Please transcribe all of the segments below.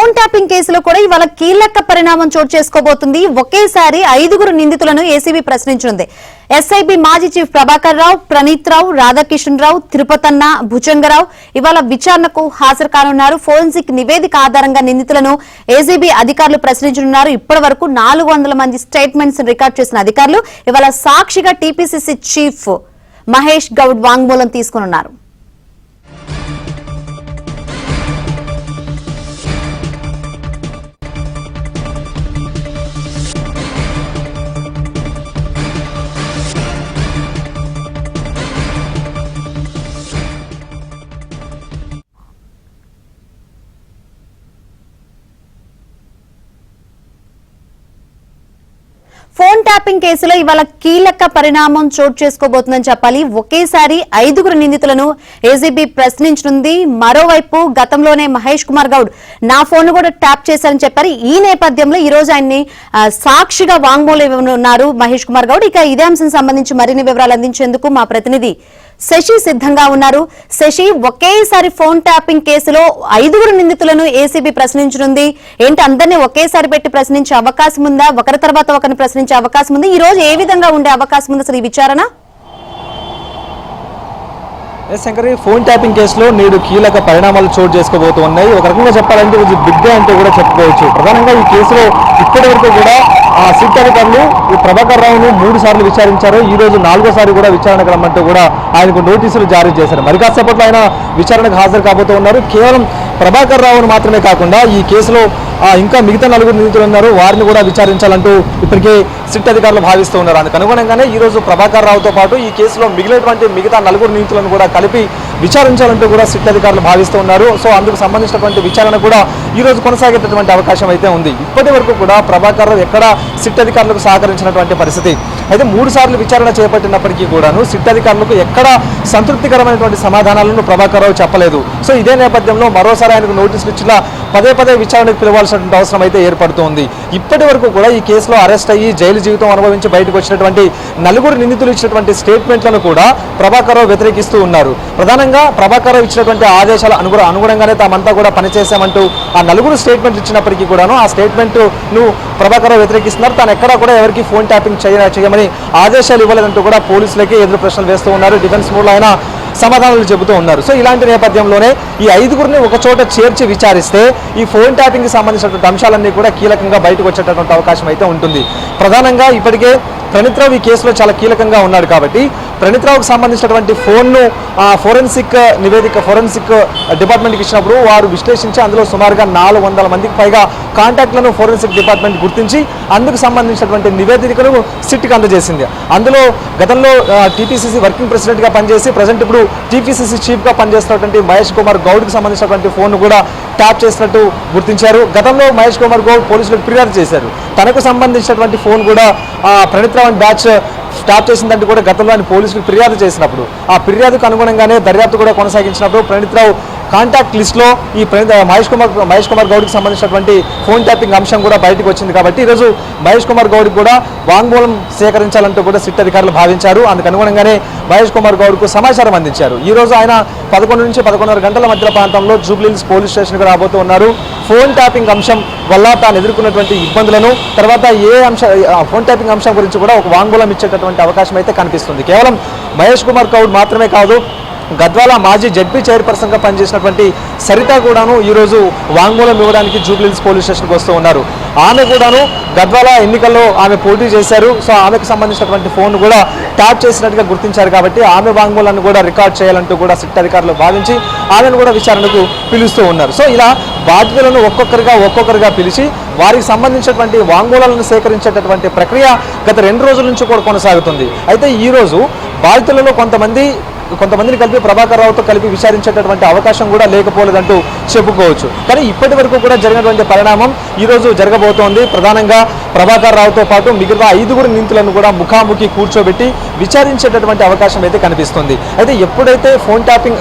Phone tapping కేసులో కూడా ఇవాళ కీలక పరిణామం చోటు చేసుకోబోతుంది. ఒకేసారి 5 నిందితులను ఏసీబీ ప్రశ్నించనుంది. ఎస్ఐబీ మాజీ చీఫ్ ప్రభాకర్ రావు, ప్రణీత్ రావు, రాధాకిషన్ రావు, తిరుపతన్న, భుజంగరావు ఇవాళ విచారణకు హాజరు కానున్నారు. ఫోరెన్సిక్ నివేదిక ఆధారంగా నిందితులను ఏసీబీ అధికారులు ప్రశ్నించనున్నారు. ఇప్పటి వరకు 400 మంది స్టేట్మెంట్స్ రికార్డ్ చేసిన అధికారులు ఇవాళ సాక్షిగా టీపీసీసీ చీఫ్ మహేష్ గౌడ్ వాంగ్మూలం తీసుకున్నారు. ఫోన్ ట్యాపింగ్ కేసులో ఇవాళ కీలక పరిణామం చోటు చేసుకోబోతుందని చెప్పాలి. ఒకేసారి 5 నిందితులను ఏసీబీ ప్రశ్నించనుంది. మరోవైపు గతంలోనే మహేష్ కుమార్ గౌడ్ నా ఫోన్ కూడా ట్యాప్ చేశారని చెప్పారు. ఈ నేపథ్యంలో ఈ రోజు ఆయన్ని సాక్షిగా వాంగ్మూలం ఇవ్వనున్నారు మహేష్ కుమార్ గౌడ్. ఇక ఇదే అంశం సంబంధించి మరిన్ని వివరాలు అందించేందుకు మా ప్రతినిధి శశి సిద్ధంగా ఉన్నారు. శశి, ఒకేసారి ఫోన్ ట్యాపింగ్ కేసులో 5 నిందితులను ఏసీబీ ప్రశ్నించనుంది. ఏంటి, అందరినీ ఒకేసారి పెట్టి ప్రశ్నించే అవకాశం ఉందా? ఒకరి తర్వాత ఒకరిని ప్రశ్నించే అవకాశం ఉంది. ఈ రోజు ఏ విధంగా ఉండే అవకాశం ఉంది అసలు ఈ విచారణ? శంకరి, ఫోన్ ట్యాపింగ్ కేసులో నేడు కీలక పరిణామాలు చోటు చేసుకోబోతున్నాయి. ఒక రకంగా చెప్పాలంటే ఇది బిగ్ డే అంటే కూడా చెప్పుకోవచ్చు. ప్రధానంగా ఈ కేసులో ఇప్పటి వరకు కూడా సిట్ అధికారులు ఈ ప్రభాకర్ రావును 3 సార్లు విచారించారు. ఈ రోజు 4వ కూడా విచారణకు రమ్మంటూ కూడా ఆయనకు నోటీసులు జారీ చేశారు. మరి కాసేపట్లో ఆయన విచారణకు హాజరు కాబోతూ ఉన్నారు. కేవలం ప్రభాకర్ రావును మాత్రమే కాకుండా ఈ కేసులో ఇంకా మిగతా 4 నిందితులు ఉన్నారు, వారిని కూడా విచారించాలంటూ ఇప్పటికే సిట్ అధికారులు భావిస్తూ ఉన్నారు. అందుకు అనుగుణంగానే ఈ రోజు ప్రభాకర్ రావుతో పాటు ఈ కేసులో మిగిలినటువంటి మిగతా 4 నిందితులను కూడా కలిపి విచారించాలంటూ కూడా సిట్ అధికారులు భావిస్తూ ఉన్నారు. సో అందుకు సంబంధించినటువంటి విచారణ కూడా ఈ రోజు కొనసాగేటటువంటి అవకాశం అయితే ఉంది. ఇప్పటి వరకు కూడా ప్రభాకర్ రావు ఎక్కడ సిట్ అధికారులకు సహకరించినటువంటి పరిస్థితి. అయితే 3 సార్లు విచారణ చేపట్టినప్పటికీ కూడాను సిట్ అధికారులకు ఎక్కడ సంతృప్తికరమైనటువంటి సమాధానాలను ప్రభాకర్ రావు చెప్పలేదు. సో ఇదే నేపథ్యంలో మరోసారి ఆయనకు నోటీసులు ఇచ్చిన పదే విచారణకు పిలవాల్సినటువంటి అవసరం అయితే ఏర్పడుతోంది. ఇప్పటి వరకు కూడా ఈ కేసులో అరెస్ట్ అయ్యి జైలు జీవితం అనుభవించి బయటకు వచ్చినటువంటి 4 నిందితులు ఇచ్చినటువంటి స్టేట్మెంట్లను కూడా ప్రభాకర్ రావు వ్యతిరేకిస్తూ ఉన్నారు. ప్రధానంగా ప్రభాకర్ రావు ఇచ్చినటువంటి ఆదేశాల అనుగుణంగానే తామంతా కూడా పనిచేశామంటూ ఆ 4 స్టేట్మెంట్లు ఇచ్చినప్పటికీ కూడాను ఆ స్టేట్మెంట్ ను ప్రభాకర్ రావు వ్యతిరేకిస్తున్నారు. తాను ఎక్కడా కూడా ఎవరికి ఫోన్ ట్యాపింగ్ చేయమని ఆదేశాలు ఇవ్వలేదంటూ కూడా పోలీసులకి ఎదురు ప్రశ్నలు వేస్తూ ఉన్నారు. డిఫెన్స్ మోడ్లో ఆయన సమాధానాలు చెబుతూ ఉన్నారు. సో ఇలాంటి నేపథ్యంలోనే ఈ 5 ఒక చోట చేర్చి విచారిస్తే ఈ ఫోన్ ట్యాపింగ్కి సంబంధించినటువంటి అంశాలన్నీ కూడా కీలకంగా బయటకు వచ్చేటటువంటి అవకాశం అయితే ఉంటుంది. ప్రధానంగా ఇప్పటికే ప్రణీత్ రావు ఈ కేసులో చాలా కీలకంగా ఉన్నాడు కాబట్టి ప్రణీత్ రావుకు సంబంధించినటువంటి ఫోన్ను ఫోరెన్సిక్ డిపార్ట్మెంట్కి ఇచ్చినప్పుడు వారు విశ్లేషించి అందులో సుమారుగా 400 మందికి పైగా కాంటాక్ట్లను ఫోరెన్సిక్ డిపార్ట్మెంట్ గుర్తించి అందుకు సంబంధించినటువంటి నివేదికను సిట్కి అందజేసింది. అందులో గతంలో టీపీసీసీ వర్కింగ్ ప్రెసిడెంట్గా పనిచేసి ప్రజెంట్ ఇప్పుడు టీపీసీసీ చీఫ్గా పనిచేస్తున్నటువంటి మహేష్ కుమార్ గౌడ్కి సంబంధించినటువంటి ఫోన్ను కూడా ట్యాప్ చేసినట్టు గుర్తించారు. గతంలో మహేష్ కుమార్ గౌడ్ పోలీసులకు ఫిర్యాదు చేశారు. తనకు సంబంధించినటువంటి ఫోన్ కూడా ప్రణీత్ రావు బ్యాచ్ స్టాప్ చేసిందంటూ కూడా గతంలో ఆయన పోలీసులకు ఫిర్యాదు చేసినప్పుడు ఆ ఫిర్యాదుకు అనుగుణంగానే దర్యాప్తు కూడా కొనసాగించినప్పుడు ప్రణీత్ రావు కాంటాక్ట్ లిస్ట్లో ఈ మహేష్ కుమార్ గౌడ్కి సంబంధించినటువంటి ఫోన్ ట్యాపింగ్ అంశం కూడా బయటకు వచ్చింది. కాబట్టి ఈరోజు మహేష్ కుమార్ గౌడ్కి కూడా వాంగ్మూలం సేకరించాలంటూ కూడా సిట్ అధికారులు భావించారు. అందుకు అనుగుణంగానే మహేష్ కుమార్ గౌడ్కు సమాచారం అందించారు. ఈ రోజు ఆయన 11 నుంచి 11:30 గంటల మధ్య ప్రాంతంలో జూబ్లీహిల్స్ పోలీస్ స్టేషన్కి రాబోతూ ఉన్నారు. ఫోన్ ట్యాపింగ్ అంశం వల్ల తాను ఎదుర్కొన్నటువంటి ఇబ్బందులను తర్వాత ఫోన్ ట్యాపింగ్ అంశం గురించి కూడా ఒక వాంగ్మూలం ఇచ్చేటటువంటి అవకాశం అయితే కనిపిస్తుంది. కేవలం మహేష్ కుమార్ గౌడ్ మాత్రమే కాదు, గద్వాల మాజీ జడ్పీ చైర్పర్సన్గా పనిచేసినటువంటి సరిత కూడాను ఈరోజు వాంగ్మూలం ఇవ్వడానికి జూబ్లీహిల్స్ పోలీస్ స్టేషన్కి వస్తూ ఉన్నారు. ఆమె కూడాను గద్వాల ఎన్నికల్లో ఆమె పోటీ చేశారు. సో ఆమెకు సంబంధించినటువంటి ఫోన్ కూడా ట్యాప్ చేసినట్టుగా గుర్తించారు. కాబట్టి ఆమె వాంగ్మూలాన్ని కూడా రికార్డ్ చేయాలంటూ కూడా సిట్ అధికారులు భావించి ఆమెను కూడా విచారణకు పిలుస్తూ ఉన్నారు. సో ఇలా బాధితులను ఒక్కొక్కరిగా పిలిచి వారికి సంబంధించినటువంటి వాంగ్మూలాలను సేకరించేటటువంటి ప్రక్రియ గత 2 రోజుల నుంచి కూడా కొనసాగుతుంది. అయితే ఈ రోజు బాధితులలో కొంతమందిని కలిపి ప్రభాకర్ రావుతో కలిపి విచారించేటటువంటి అవకాశం కూడా లేకపోలేదంటూ చెప్పుకోవచ్చు. కానీ ఇప్పటి వరకు కూడా జరిగినటువంటి పరిణామం ఈరోజు జరగబోతోంది. ప్రధానంగా ప్రభాకర్ రావుతో పాటు మిగతా 5 నిందితులను కూడా ముఖాముఖి కూర్చోబెట్టి విచారించేటటువంటి అవకాశం అయితే కనిపిస్తుంది. అయితే ఎప్పుడైతే ఫోన్ ట్యాపింగ్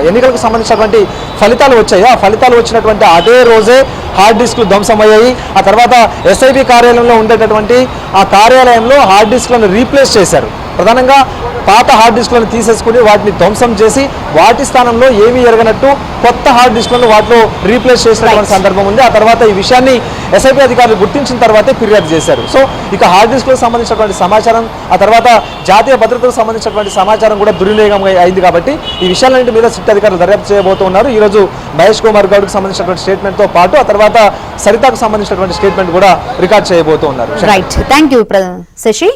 ఎన్నికలకు సంబంధించినటువంటి ఫలితాలు వచ్చాయో ఆ ఫలితాలు వచ్చినటువంటి అదే రోజే హార్డ్ డిస్క్లు ధ్వంసమయ్యాయి. ఆ తర్వాత ఎస్ఐబి కార్యాలయంలో ఉండేటటువంటి ఆ కార్యాలయంలో హార్డ్ డిస్క్లను రీప్లేస్ చేశారు. ప్రధానంగా పాత హార్డ్ డిస్క్లను తీసేసుకుని వాటిని ధ్వంసం చేసి వాటి స్థానంలో ఏమీ ఎరగనట్టు కొత్త హార్డ్ డిస్క్లను వాటిలో రీప్లేస్ చేసినటువంటి సందర్భం ఉంది. ఆ తర్వాత ఈ విషయాన్ని ఎస్ఐపి అధికారులు గుర్తించిన తర్వాతే ఫిర్యాదు చేశారు. సో ఇక హార్డ్ డిస్క్లకు సంబంధించినటువంటి సమాచారం, ఆ తర్వాత జాతీయ భద్రతకు సంబంధించినటువంటి సమాచారం కూడా దుర్వినియోగం అయింది. కాబట్టి ఈ విషయాలన్నింటి మీద సిట్ అధికారులు దర్యాప్తు చేయబోతున్నారు. ఈ రోజు మహేష్ కుమార్ గౌడ్కి సంబంధించినటువంటి స్టేట్మెంట్తో పాటు ఆ తర్వాత సరితకు సంబంధించినటువంటి స్టేట్మెంట్ కూడా రికార్డ్ చేయబోతున్నారు. Right, thank you Shashi.